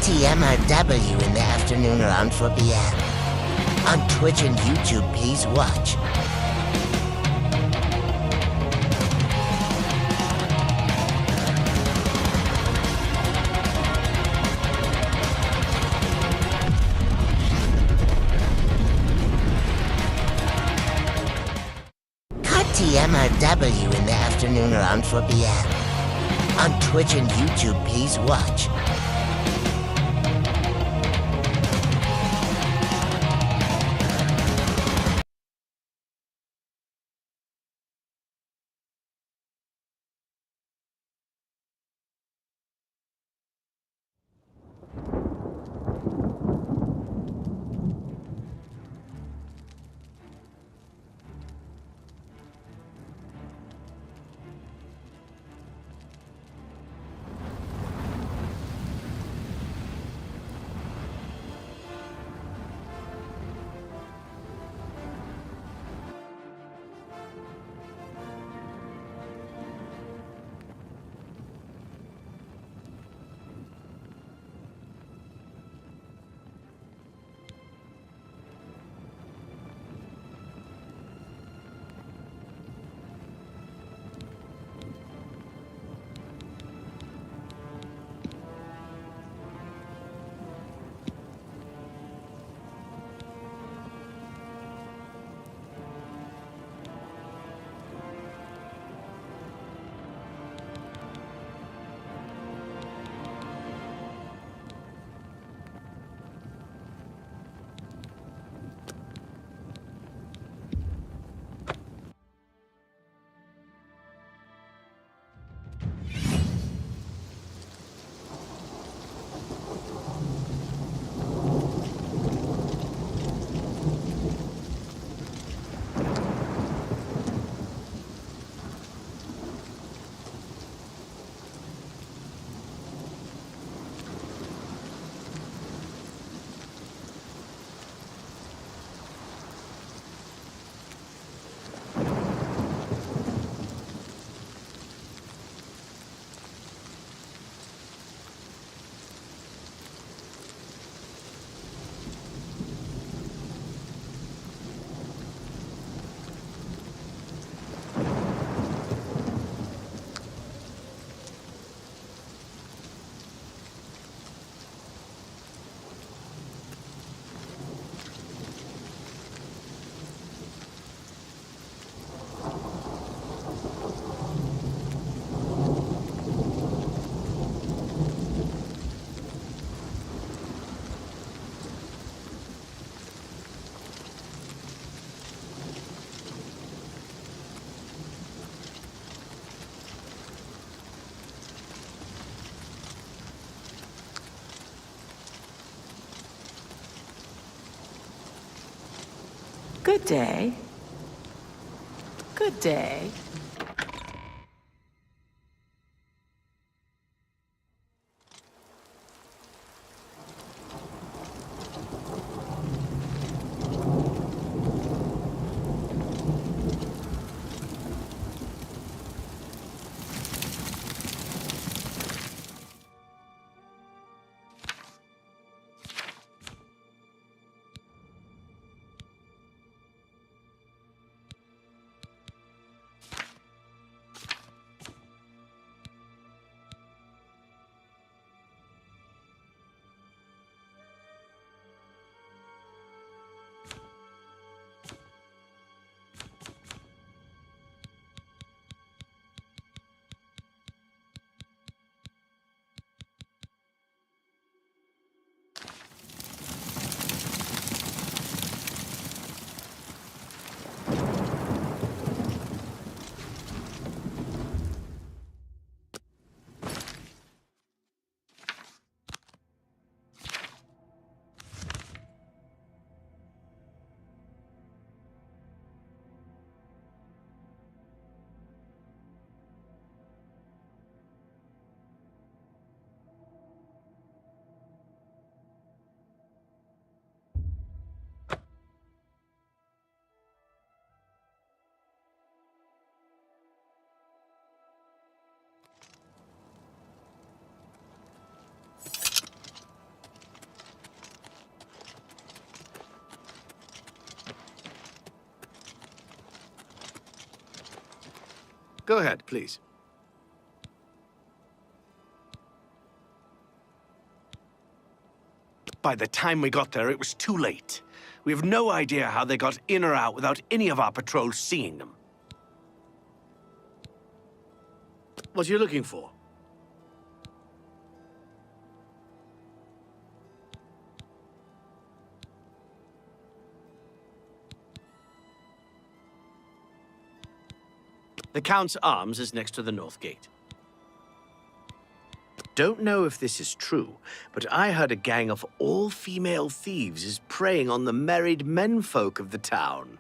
TMRW in the afternoon around 4 p.m. On Twitch and YouTube, please watch. TMRW in the afternoon around 4 p.m. On Twitch and YouTube, please watch. Good day. Good day. Go ahead, please. By the time we got there, it was too late. We have no idea how they got in or out without any of our patrols seeing them. What are you looking for? The Count's Arms is next to the North Gate. Don't know if this is true, but I heard a gang of all-female thieves is preying on the married menfolk of the town.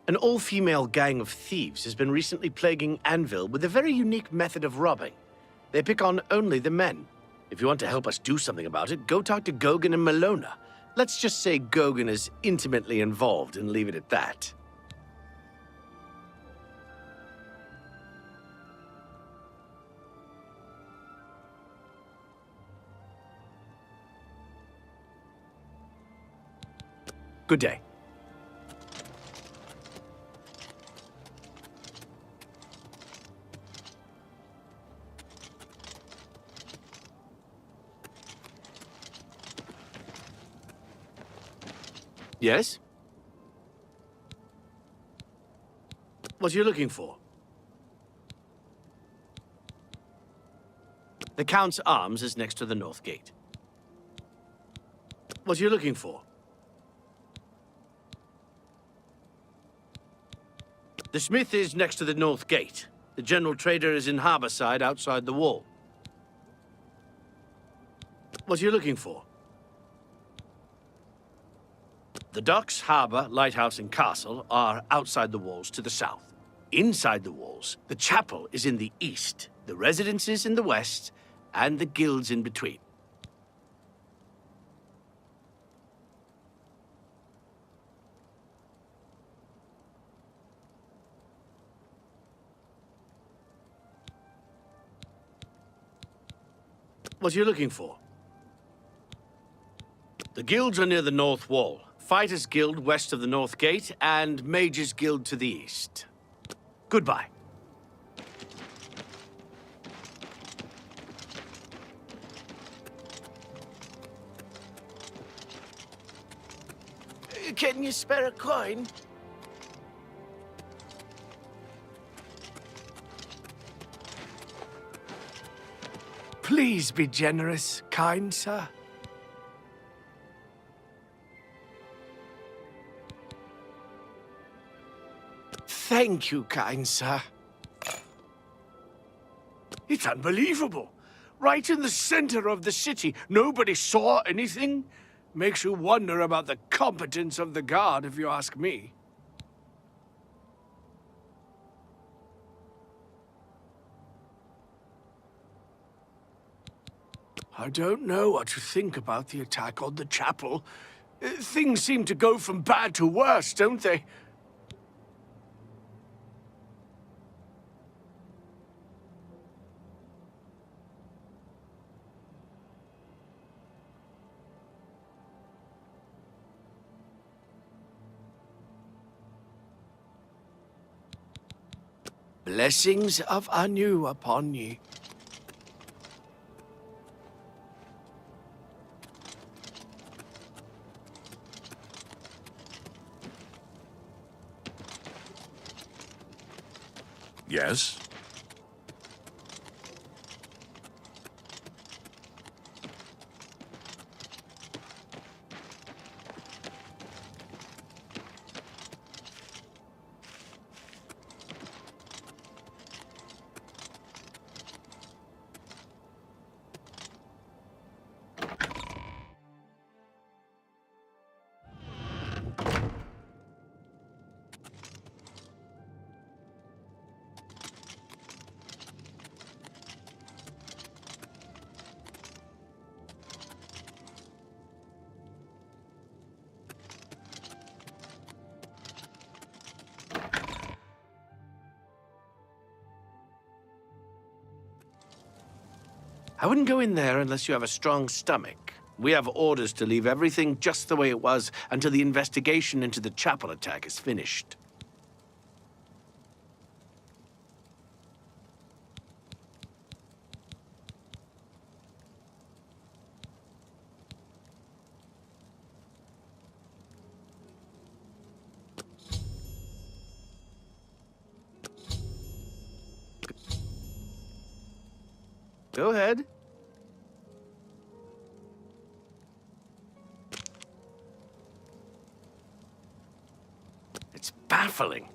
An all-female gang of thieves has been recently plaguing Anvil with a very unique method of robbing. They pick on only the men. If you want to help us do something about it, go talk to Gogan and Malona. Let's just say Gogan is intimately involved and leave it at that. Good day. Yes? What are you looking for? The Count's Arms is next to the North Gate. What are you looking for? The Smith is next to the North Gate. The General Trader is in Harborside outside the wall. What are you looking for? The docks, harbour, lighthouse, and castle are outside the walls to the south. Inside the walls, the chapel is in the east, the residences in the west, and the guilds in between. What are you looking for? The guilds are near the north wall. Fighters' Guild west of the North Gate, and Mages' Guild to the east. Goodbye. Can you spare a coin? Please be generous, kind sir. Thank you, kind sir. It's unbelievable. Right in the center of the city, nobody saw anything. Makes you wonder about the competence of the guard, if you ask me. I don't know what to think about the attack on the chapel. Things seem to go from bad to worse, don't they? Blessings of Anu upon ye. Yes? I wouldn't go in there unless you have a strong stomach. We have orders to leave everything just the way it was until the investigation into the chapel attack is finished. Go ahead. It's baffling.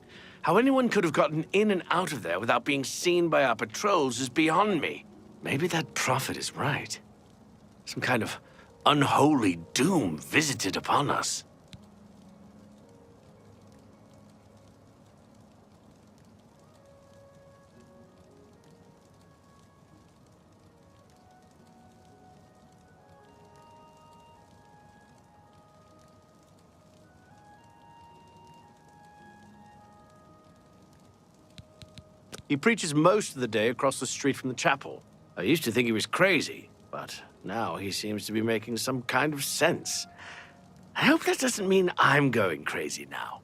How anyone could have gotten in and out of there without being seen by our patrols is beyond me. Maybe that prophet is right. Some kind of unholy doom visited upon us. He preaches most of the day across the street from the chapel. I used to think he was crazy, but now he seems to be making some kind of sense. I hope that doesn't mean I'm going crazy now.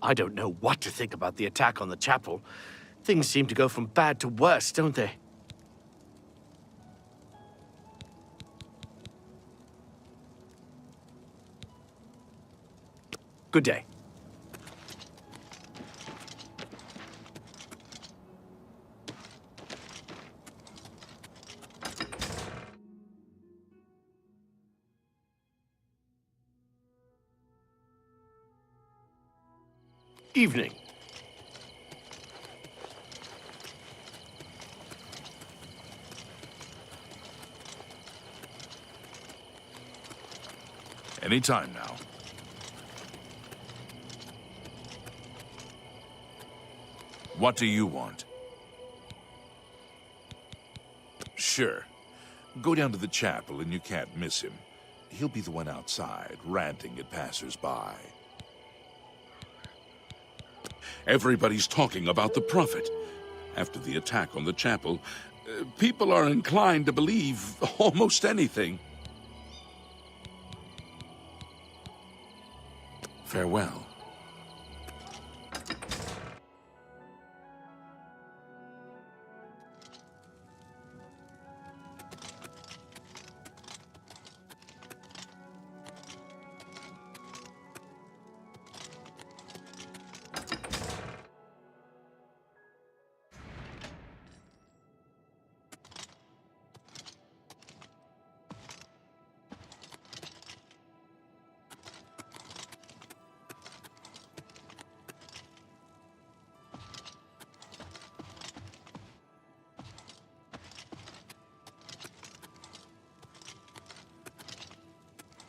I don't know what to think about the attack on the chapel. Things seem to go from bad to worse, don't they? Good day. Evening. Any time now. What do you want? Sure. Go down to the chapel and you can't miss him. He'll be the one outside, ranting at passers-by. Everybody's talking about the Prophet. After the attack on the chapel, people are inclined to believe almost anything. Farewell.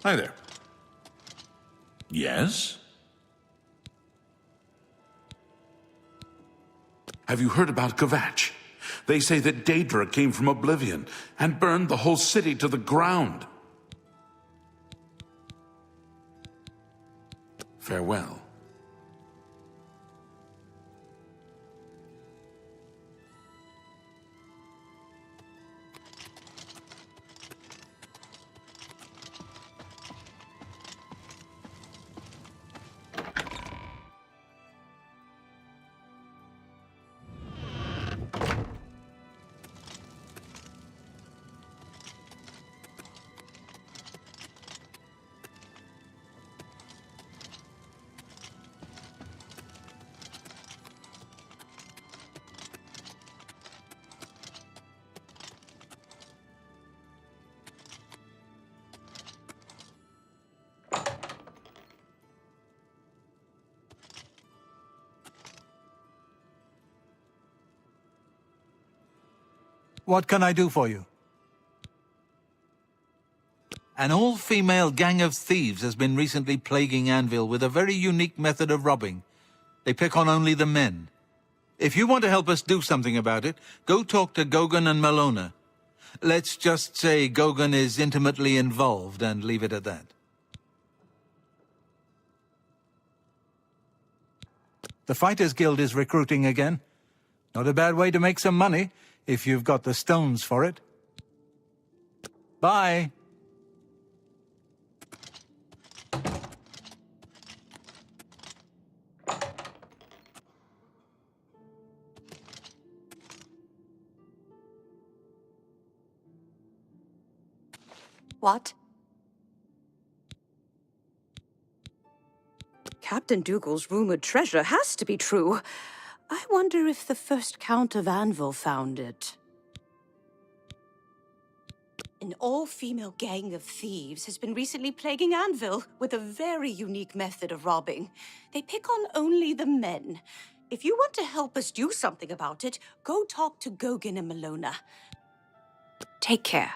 Hi there. Yes? Have you heard about Kvatch? They say that Daedra came from Oblivion and burned the whole city to the ground. Farewell. What can I do for you? An all-female gang of thieves has been recently plaguing Anvil with a very unique method of robbing. They pick on only the men. If you want to help us do something about it, go talk to Gogan and Malona. Let's just say Gogan is intimately involved and leave it at that. The Fighters Guild is recruiting again. Not a bad way to make some money, if you've got the stones for it. Bye. What? Captain Dougal's rumored treasure has to be true. I wonder if the first Count of Anvil found it. An all-female gang of thieves has been recently plaguing Anvil with a very unique method of robbing. They pick on only the men. If you want to help us do something about it, go talk to Gogan and Malona. Take care.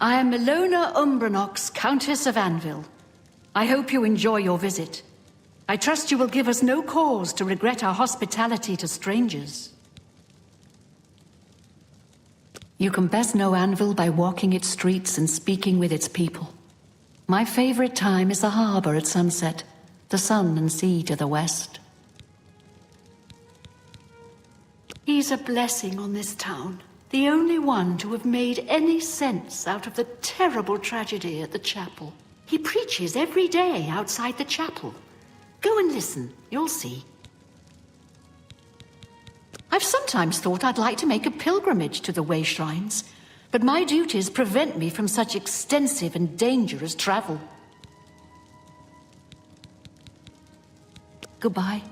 I am Melona Umbranox, Countess of Anvil. I hope you enjoy your visit. I trust you will give us no cause to regret our hospitality to strangers. You can best know Anvil by walking its streets and speaking with its people. My favorite time is the harbor at sunset, the sun and sea to the west. He's a blessing on this town, the only one to have made any sense out of the terrible tragedy at the chapel. He preaches every day outside the chapel. Go and listen, you'll see. I've sometimes thought I'd like to make a pilgrimage to the Way Shrines, but my duties prevent me from such extensive and dangerous travel. Goodbye.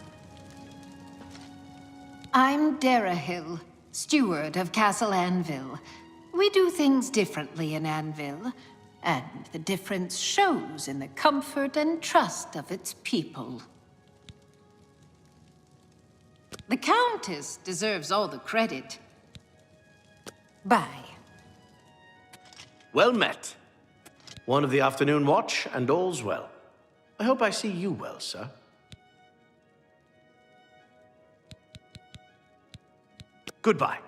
I'm Darahill, steward of Castle Anvil. We do things differently in Anvil, and the difference shows in the comfort and trust of its people. The Countess deserves all the credit. Bye. Well met. One of the afternoon watch, and all's well. I hope I see you well, sir. Goodbye.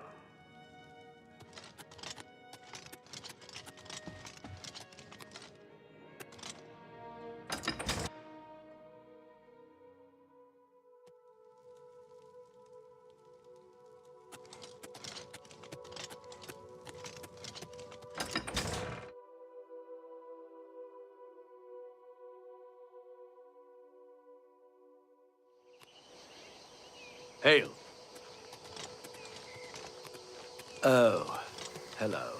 Hail. Oh, hello.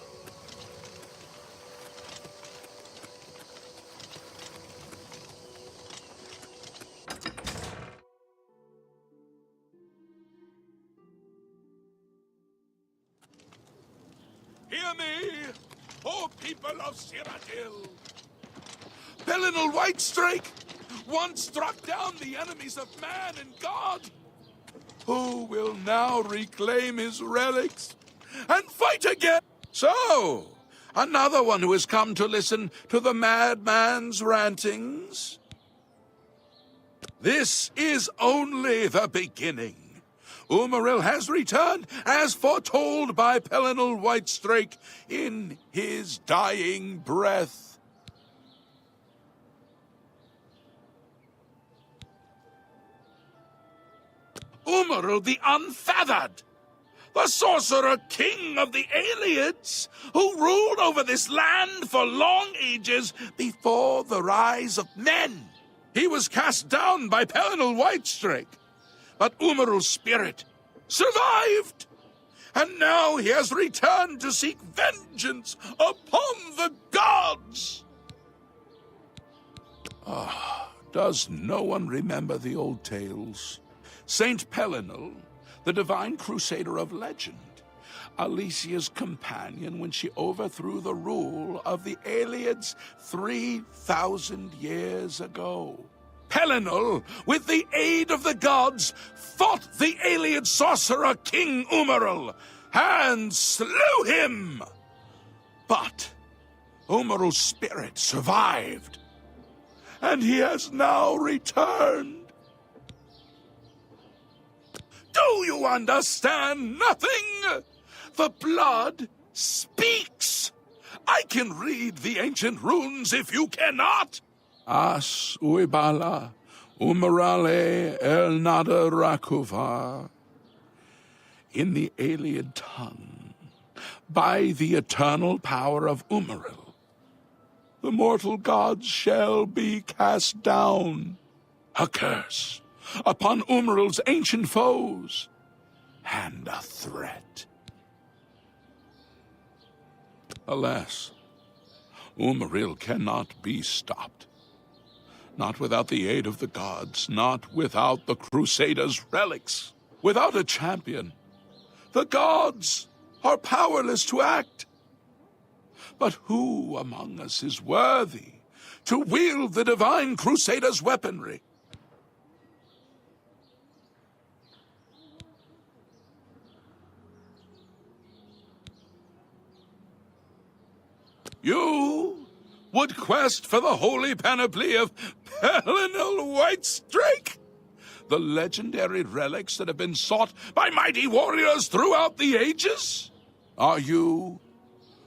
Hear me, O people of Cyrodiil. Pelinal Whitestrake once struck down the enemies of man and God. Who will now reclaim his relics and fight again? So, another one who has come to listen to the madman's rantings? This is only the beginning. Umaril has returned, as foretold by Pelinal Whitestrake in his dying breath. Umaril the Unfeathered, the sorcerer king of the Ayleids, who ruled over this land for long ages before the rise of men. He was cast down by Pelinal Whitestrake, but Umaril's spirit survived, and now he has returned to seek vengeance upon the gods. Does no one remember the old tales? Saint Pelinal, the divine crusader of legend, Alicia's companion when she overthrew the rule of the Ayleids 3,000 years ago. Pelinal, with the aid of the gods, fought the Ayleid sorcerer King Umaril and slew him. But Umaril's spirit survived, and he has now returned. Do you understand nothing? The blood speaks. I can read the ancient runes if you cannot. As uibala, umarale el nada rakuva. In the Ayleid tongue, by the eternal power of Umaril, the mortal gods shall be cast down. A curse upon Umaril's ancient foes, and a threat. Alas, Umaril cannot be stopped. Not without the aid of the gods, not without the Crusaders' relics. Without a champion, the gods are powerless to act. But who among us is worthy to wield the divine Crusaders' weaponry? You would quest for the holy panoply of Pelinal Whitestrake? The legendary relics that have been sought by mighty warriors throughout the ages? Are you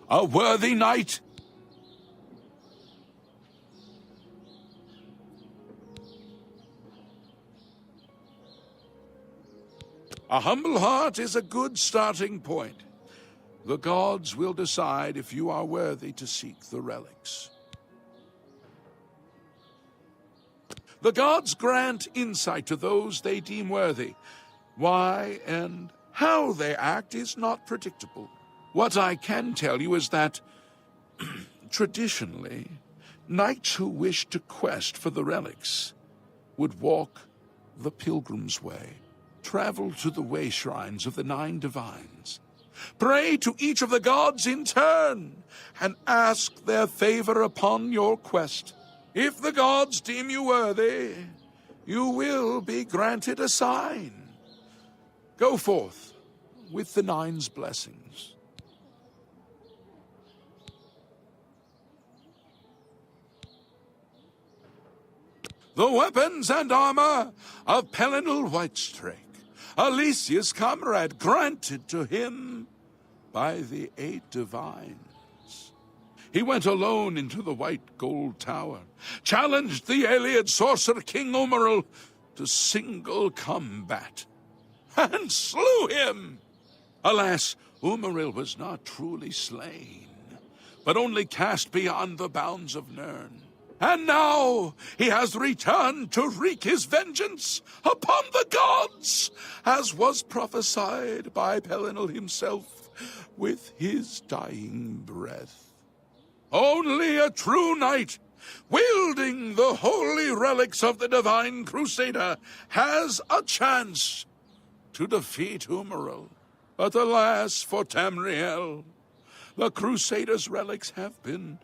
a worthy knight? A humble heart is a good starting point. The gods will decide if you are worthy to seek the relics. The gods grant insight to those they deem worthy. Why and how they act is not predictable. What I can tell you is that, traditionally, knights who wish to quest for the relics would walk the pilgrim's way, travel to the way shrines of the 9 divines, pray to each of the gods in turn, and ask their favor upon your quest. If the gods deem you worthy, you will be granted a sign. Go forth with the 9's blessings. The weapons and armor of Pelinal Whitestrake, Alicia's comrade, granted to him by the 8 divines. He went alone into the White Gold Tower, challenged the Ayleid sorcerer King Umaril to single combat, and slew him. Alas, Umaril was not truly slain, but only cast beyond the bounds of Nirn. And now he has returned to wreak his vengeance upon the gods, as was prophesied by Pelinal himself with his dying breath. Only a true knight, wielding the holy relics of the Divine Crusader, has a chance to defeat Umaril. But alas for Tamriel, the Crusader's relics have been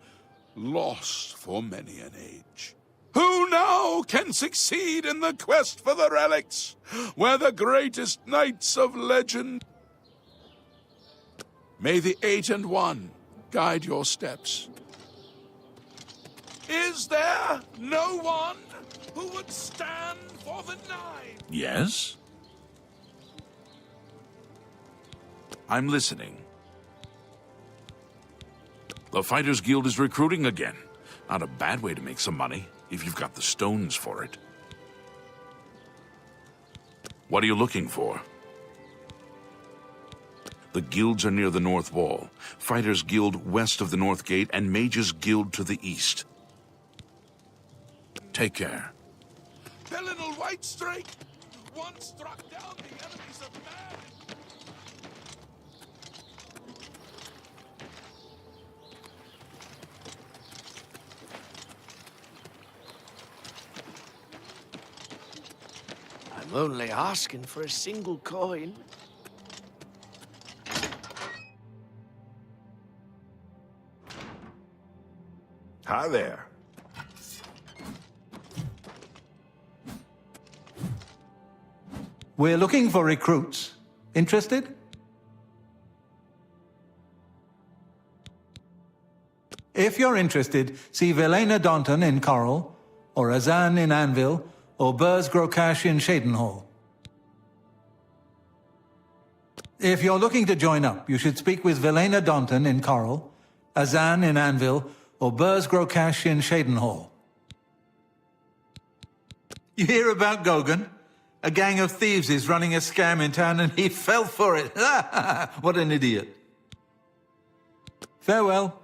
lost for many an age. Who now can succeed in the quest for the relics, where the greatest knights of legend? May the 8 and 1 guide your steps. Is there no one who would stand for the 9? Yes? I'm listening. The Fighters Guild is recruiting again. Not a bad way to make some money, if you've got the stones for it. What are you looking for? The guilds are near the North Wall. Fighters Guild west of the North Gate, and Mages Guild to the east. Take care. Pelinal Whitestrake once struck down the enemies of man. I'm only asking for a single coin. Hi there. We're looking for recruits. Interested? If you're interested, see Velena Daunton in Coral, or Azan in Anvil, or Burz Grokash in Shadenhall. If you're looking to join up, you should speak with Velena Daunton in Coral, Azan in Anvil, or Burz Grokash in Shadenhall. You hear about Gogan? A gang of thieves is running a scam in town and he fell for it. What an idiot. Farewell.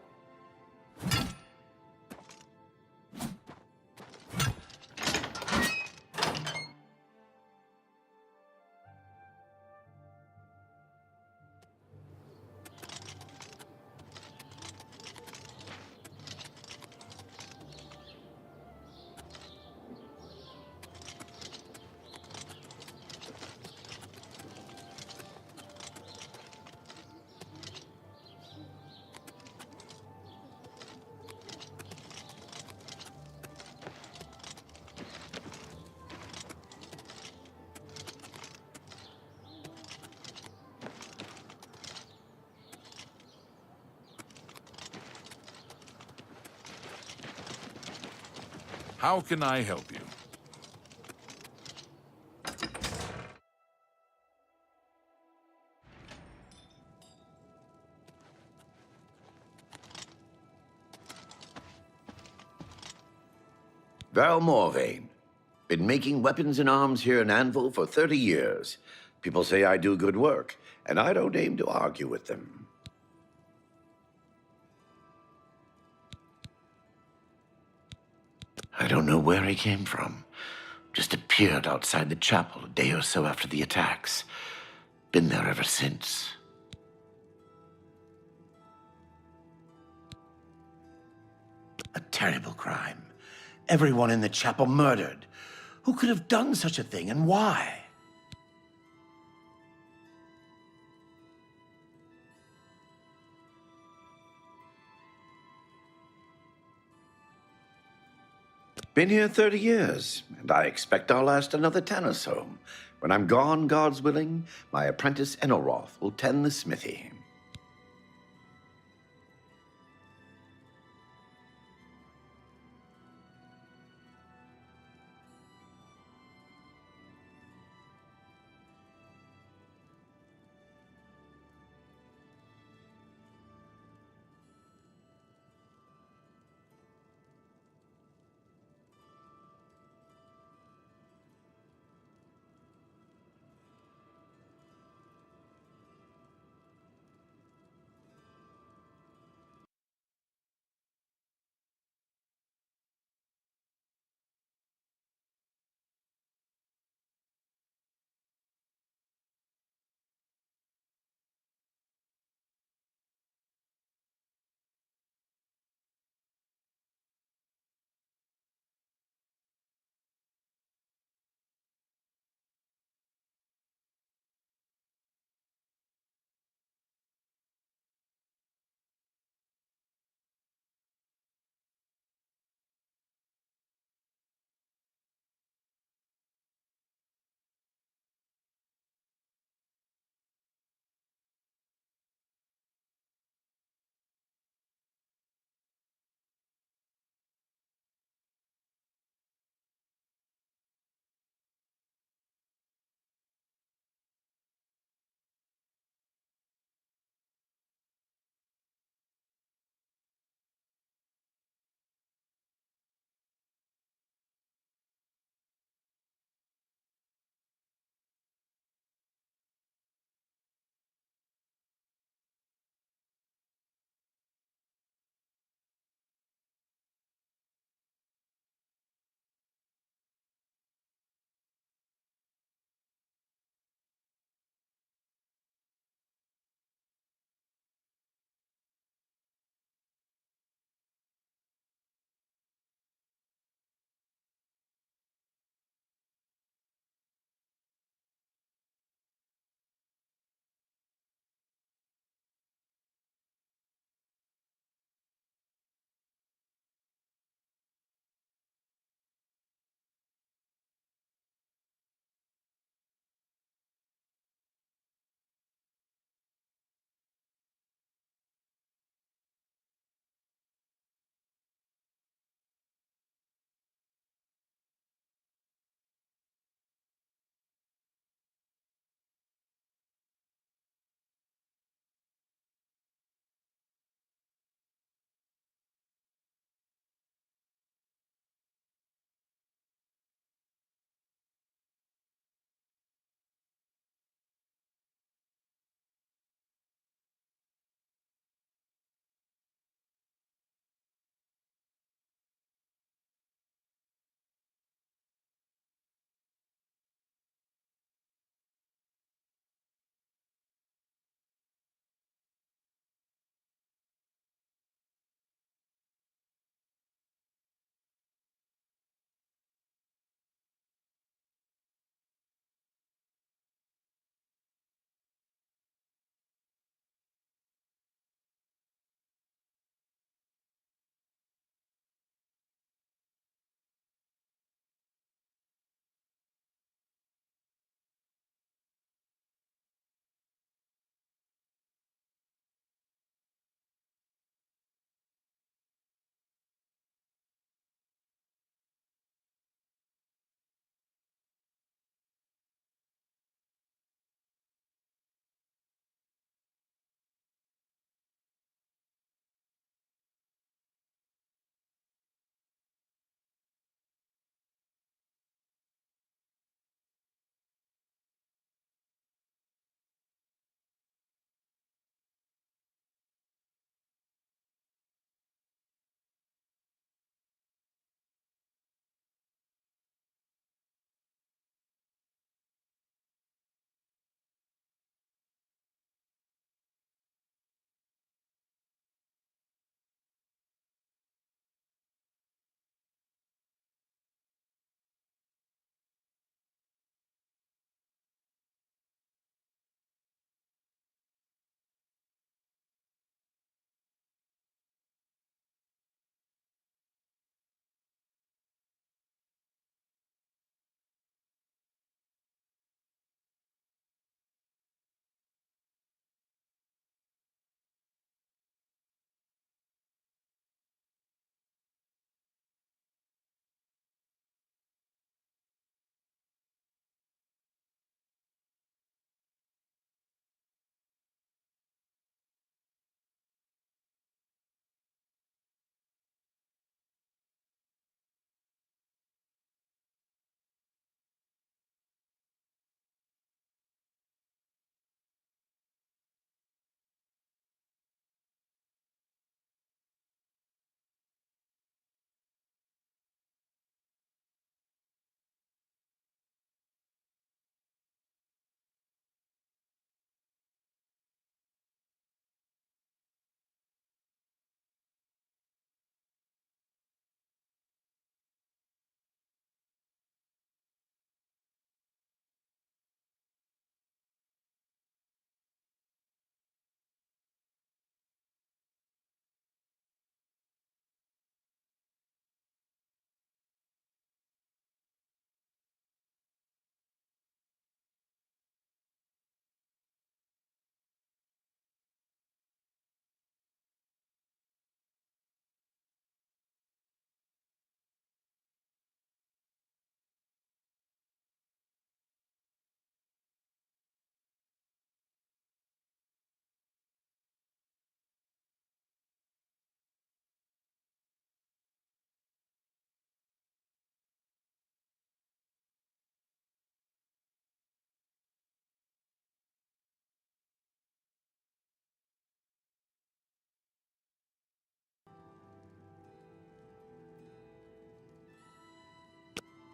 How can I help you? Val Morvain. Been making weapons and arms here in Anvil for 30 years. People say I do good work, and I don't aim to argue with them. I don't know where he came from. Just appeared outside the chapel a day or so after the attacks. Been there ever since. A terrible crime. Everyone in the chapel murdered. Who could have done such a thing, and why? Been here 30 years, and I expect I'll last another 10 or so. When I'm gone, God's willing, my apprentice Enelroth will tend the smithy.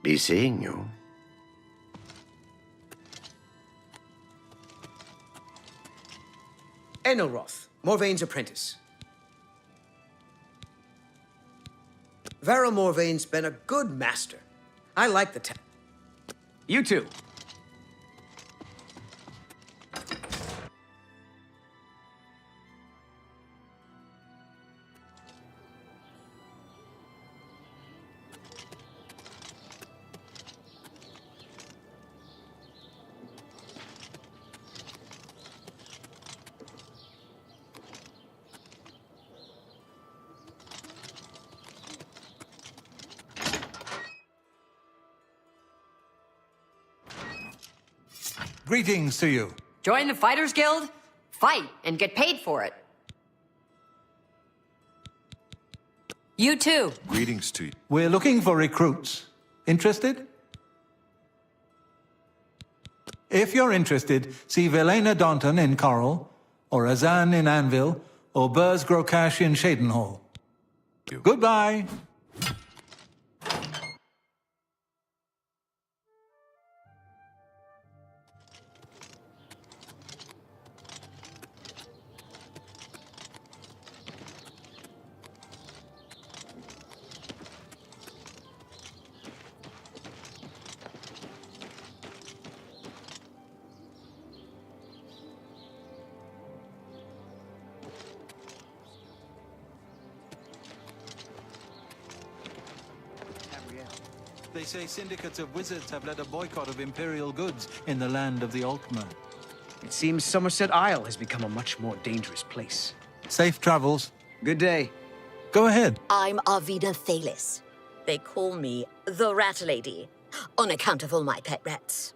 be seeing you. Enelroth, Morvaine's apprentice. Varro Morvaine's been a good master. I like the town. You too. Greetings to you. Join the Fighters Guild? Fight and get paid for it. You too. Greetings to you. We're looking for recruits. Interested? If you're interested, see Velena Daunton in Coral, or Azan in Anvil, or Burz Grokash in Shadenhall. Goodbye. They say syndicates of wizards have led a boycott of Imperial goods in the land of the Altmer. It seems Somerset Isle has become a much more dangerous place. Safe travels. Good day. Go ahead. I'm Arvida Thalis. They call me the Rat Lady, on account of all my pet rats.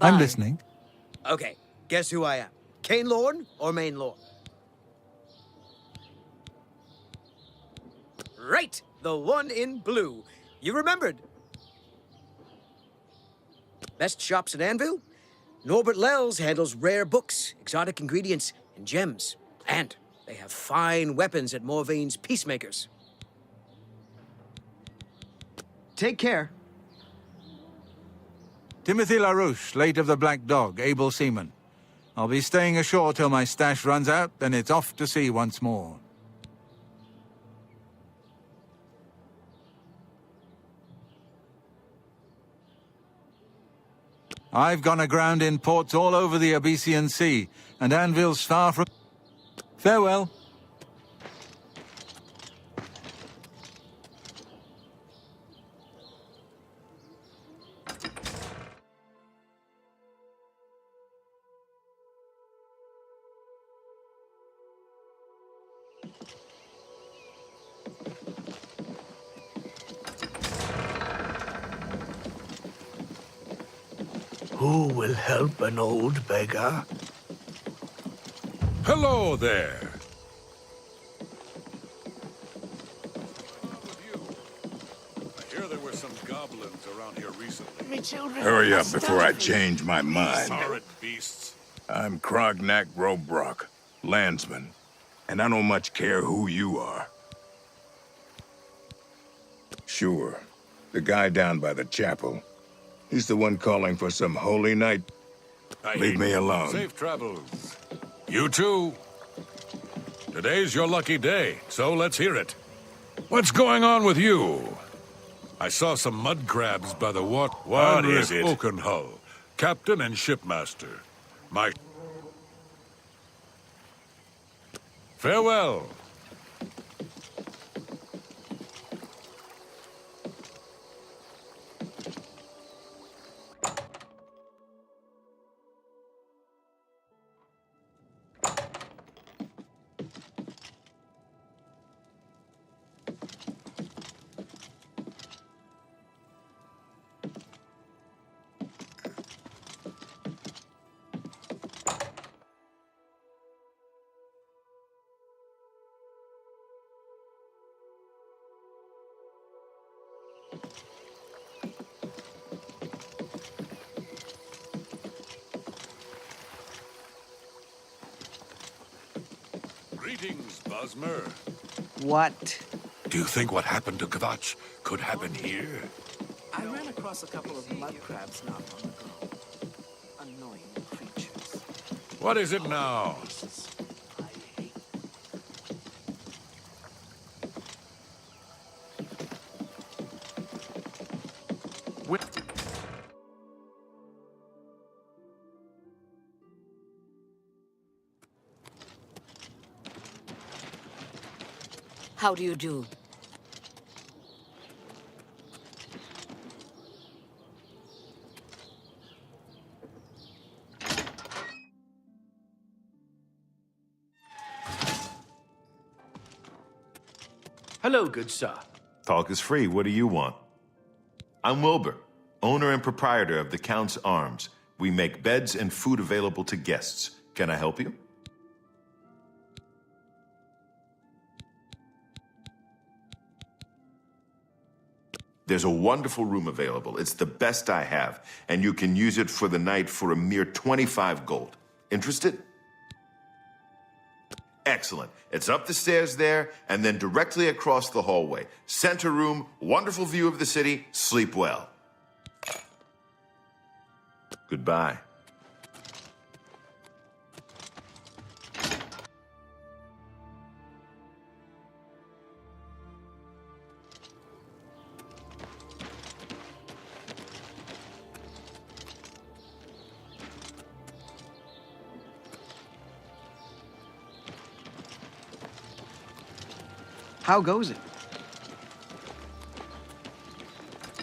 I'm listening. Okay, guess who I am? Kane Lorn or Main Lorn? Right, the one in blue. You remembered. Best shops in Anvil? Norbert Lels handles rare books, exotic ingredients, and gems. And they have fine weapons at Morvaine's Peacemakers. Take care. Timothy LaRouche, late of the Black Dog, able seaman. I'll be staying ashore till my stash runs out, then it's off to sea once more. I've gone aground in ports all over the Abyssian Sea, and Anvil's far from... Farewell. Who will help an old beggar? Hello there. I hear there were some goblins around here recently. Me children. Hurry up before I change my mind. Horrid beasts. I'm Krognak Grobrock, landsman, and I don't much care who you are. Sure, the guy down by the chapel. He's the one calling for some holy night. Leave me alone. Safe travels. You too. Today's your lucky day, so let's hear it. What's going on with you? I saw some mud crabs by the water. What is it? Oakenhull, captain and shipmaster. My... Farewell. Greetings, Bosmer. What Do you think what happened to Kvatch could happen here? I ran across a couple of mud crabs not long ago. Annoying creatures. What is it now? How do you do? Hello, good sir. Talk is free. What do you want? I'm Wilbur, owner and proprietor of the Count's Arms. We make beds and food available to guests. Can I help you? There's a wonderful room available. It's the best I have, and you can use it for the night for a mere 25 gold. Interested? Excellent. It's up the stairs there, and then directly across the hallway. Center room, wonderful view of the city. Sleep well. Goodbye. How goes it?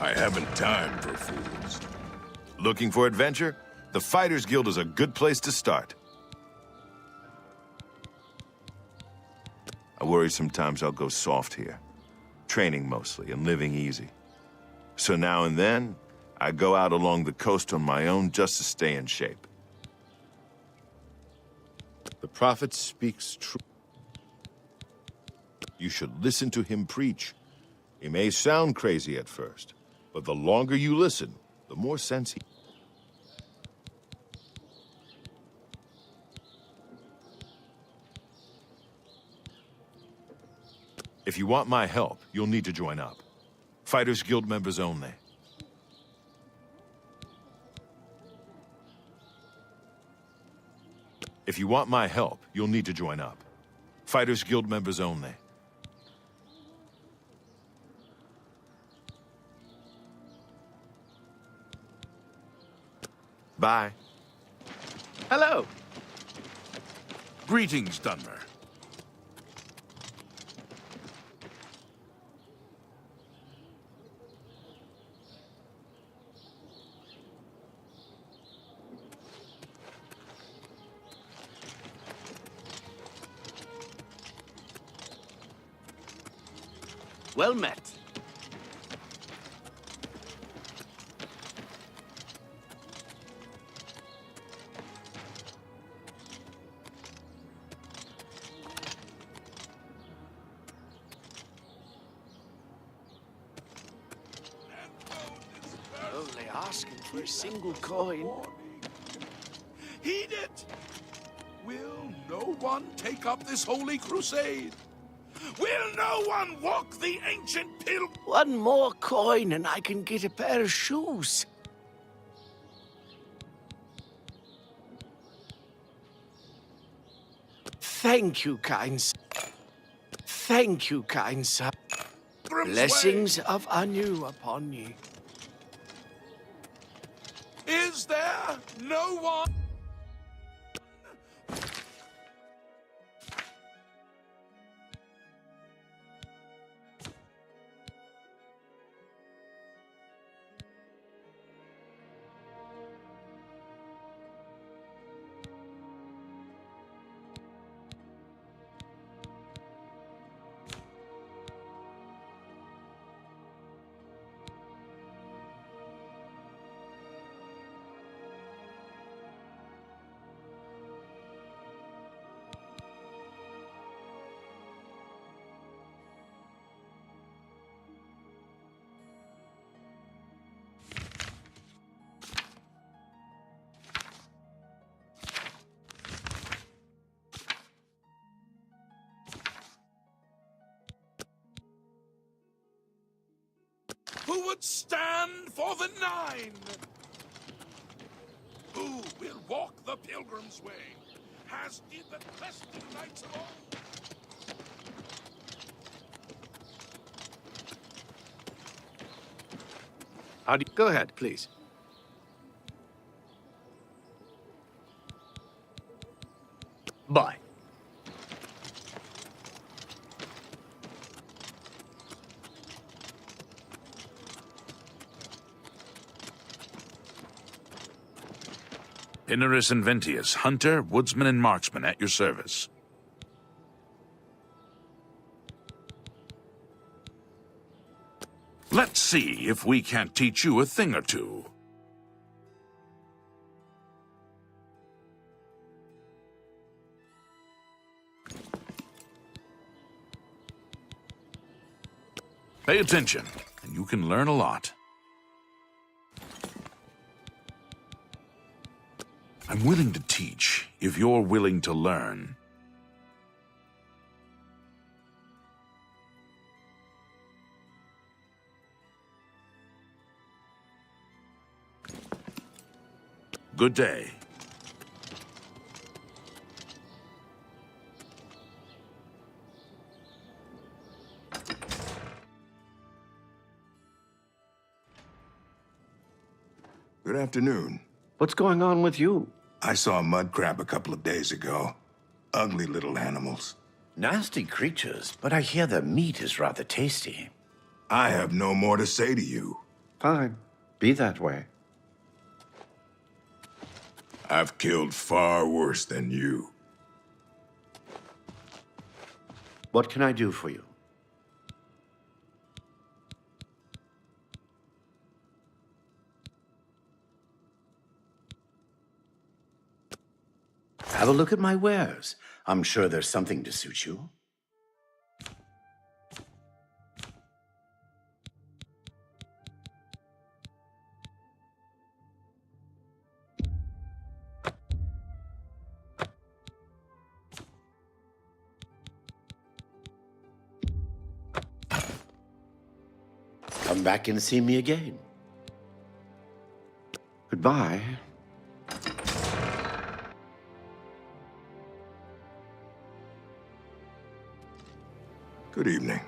I haven't time for fools. Looking for adventure? The Fighters Guild is a good place to start. I worry sometimes I'll go soft here. Training mostly and living easy. So now and then, I go out along the coast on my own just to stay in shape. The prophet speaks true. You should listen to him preach. He may sound crazy at first, but the longer you listen, the more sense he... If you want my help, you'll need to join up. Fighters Guild members only. If you want my help, you'll need to join up. Fighters Guild members only. Bye. Hello. Greetings, Dunmer. Well met. Only asking for a single coin. Heed it! Will no one take up this holy crusade? Will no one walk the ancient pilgrim? One more coin and I can get a pair of shoes. Thank you, kind sir. Thank you, kind sir. Blessings of Anu upon ye. Is there no one? Who would stand for the 9? Who will walk the pilgrim's way? Has did the best of knights of all. How do you... Go ahead, please. Bye. Inaris and Ventius, hunter, woodsman, and marksman at your service. Let's see if we can't teach you a thing or two. Pay attention, and you can learn a lot. I'm willing to teach if you're willing to learn. Good day. Good afternoon. What's going on with you? I saw a mud crab a couple of days ago. Ugly little animals. Nasty creatures, but I hear their meat is rather tasty. I have no more to say to you. Fine. Be that way. I've killed far worse than you. What can I do for you? Have a look at my wares. I'm sure there's something to suit you. Come back and see me again. Goodbye. Good evening.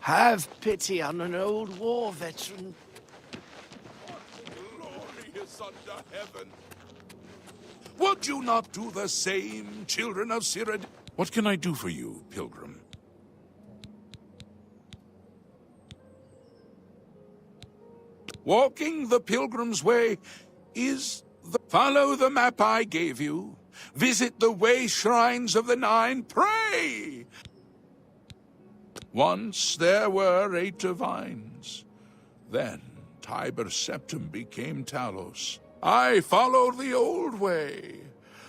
Have pity on an old war veteran. Glory is under heaven. Would you not do the same, children of Cyrodiil? What can I do for you, pilgrim? Walking the pilgrim's way is the... Follow the map I gave you. Visit the way shrines of the Nine. Pray! Once there were 8 divines. Then Tiber Septim became Talos. I followed the old way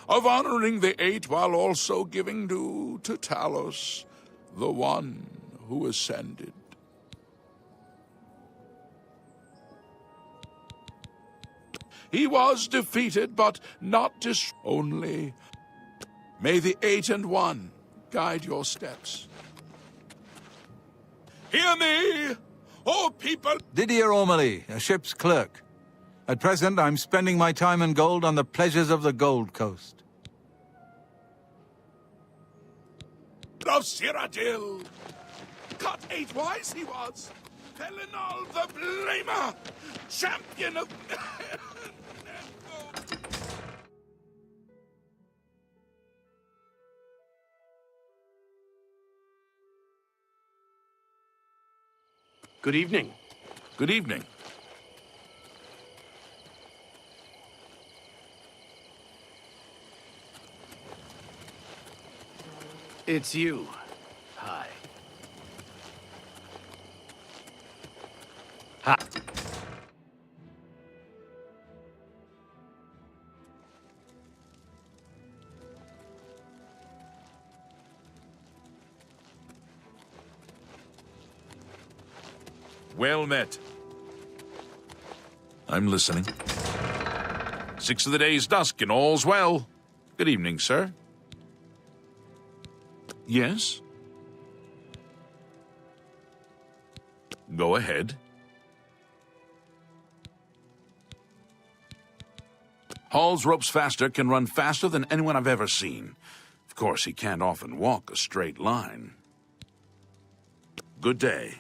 of honoring the 8 while also giving due to Talos, the one who ascended. He was defeated, but not only. May the 8 and 1 guide your steps. Hear me, O people! Didier Ormeli, a ship's clerk. At present, I'm spending my time and gold on the pleasures of the Gold Coast. Of Cyrodiil! Cut 8-wise he was! Pelinal the Blamer! Champion of... Good evening. Good evening. It's you. Hi. Hi. Well met. I'm listening. 6 of the day's dusk and all's well. Good evening, sir. Yes? Go ahead. Hall's ropes faster can run faster than anyone I've ever seen. Of course, he can't often walk a straight line. Good day.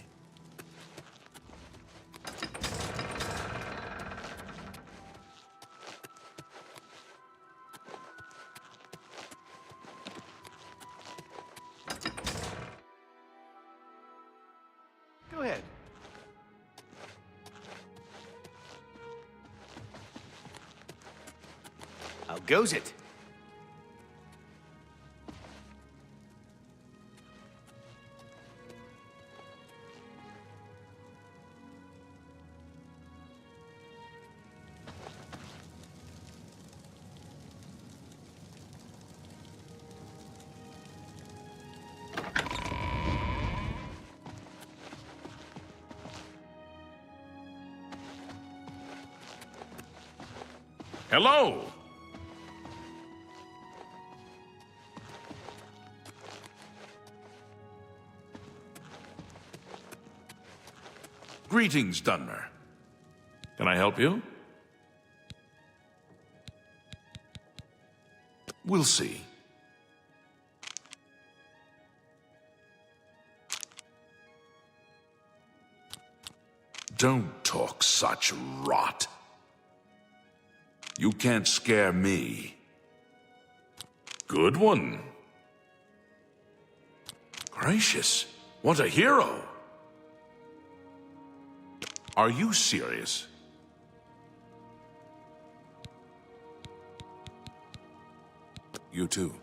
Go ahead. How goes it? Hello! Greetings, Dunmer. Can I help you? We'll see. Don't talk such rot. You can't scare me. Good one. Gracious, what a hero. Are you serious? You too.